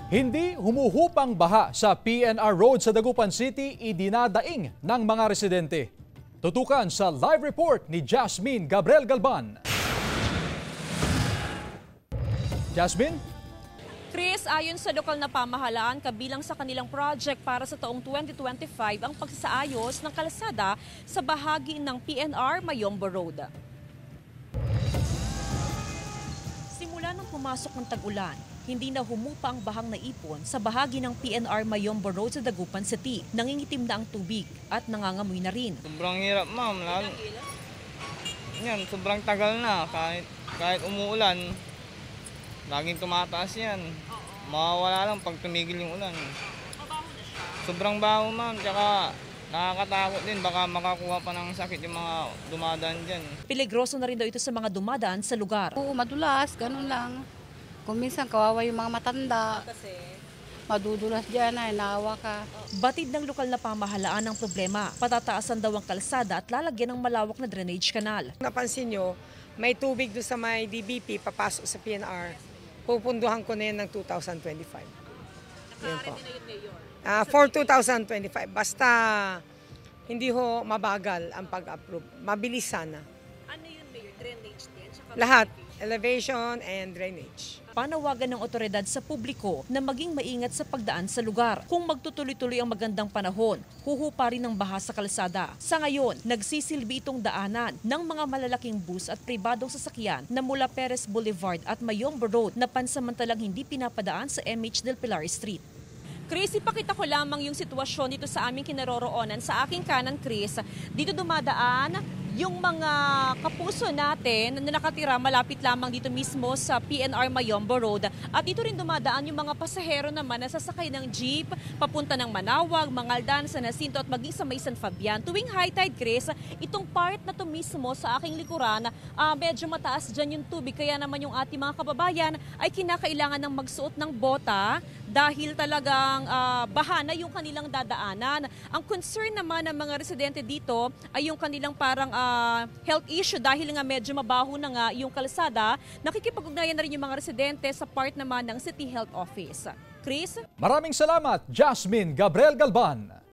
Hindi humuhupang baha sa PNR Road sa Dagupan City, idinadaing ng mga residente. Tutukan sa live report ni Jasmine Gabriel Galban. Jasmine? Chris, ayon sa lokal na pamahalaan, kabilang sa kanilang project para sa taong 2025 ang pagsasaayos ng kalsada sa bahagi ng PNR Mayombo Road. Simula nang pumasok ng tag-ulan, hindi na humupa ang bahang naipon sa bahagi ng PNR Mayombo Road sa Dagupan City. Nangingitim na ang tubig at nangangamoy na rin. Sobrang hirap, ma'am. Yan, sobrang tagal na. Kahit umuulan, laging tumataas yan. Mawawala lang pag tumigil yung ulan. Mabaho na siya. Sobrang baho, ma'am. Tsaka nakakatakot din. Baka makakuha pa ng sakit yung mga dumadaan dyan. Peligroso na rin daw ito sa mga dumadaan sa lugar. Oo, madulas, ganun lang. Kung minsan kawawa yung mga matanda, Kasi madudulas dyan ay naawa ka. batid ng lokal na pamahalaan ang problema. Patataasan daw ang kalsada at lalagyan ng malawak na drainage canal. Napansin nyo, may tubig doon sa may DBP papasok sa PNR. Pupunduhan ko na yan ng 2025. Yan po. For 2025. Basta hindi ho mabagal ang pag-approve. Mabilis sana. Ano yun, Mayor? Drainage din? Lahat. Elevation and drainage. Panawagan ng otoridad sa publiko na maging maingat sa pagdaan sa lugar. Kung magtutuloy-tuloy ang magandang panahon, huhupa rin ang baha sa kalsada. Sa ngayon, nagsisilbi itong daanan ng mga malalaking bus at pribadong sasakyan na mula Perez Boulevard at Mayombo Road na pansamantalang hindi pinapadaan sa MH Del Pilar Street. Chris, ipakita ko lamang yung sitwasyon dito sa aming kinaroroonan. Sa aking kanan, Chris, dito dumadaan yung mga kapuso natin na nakatira malapit lamang dito mismo sa PNR Mayombo Road. At dito rin dumadaan yung mga pasahero naman na sasakay ng jeep papunta ng Manawag, Mangaldan, San Jacinto at maging sa May San Fabian. Tuwing high tide, Chris, itong part na to mismo sa aking likuran, medyo mataas dyan yung tubig. Kaya naman yung ating mga kababayan ay kinakailangan ng magsuot ng bota dahil talagang baha na yung kanilang dadaanan. Ang concern naman ng mga residente dito ay yung kanilang parang health issue dahil nga medyo mabaho na nga yung kalsada. Nakikipag-ugnayan na rin yung mga residente sa part naman ng City Health Office. Chris? Maraming salamat, Jasmine Gabriel Galban.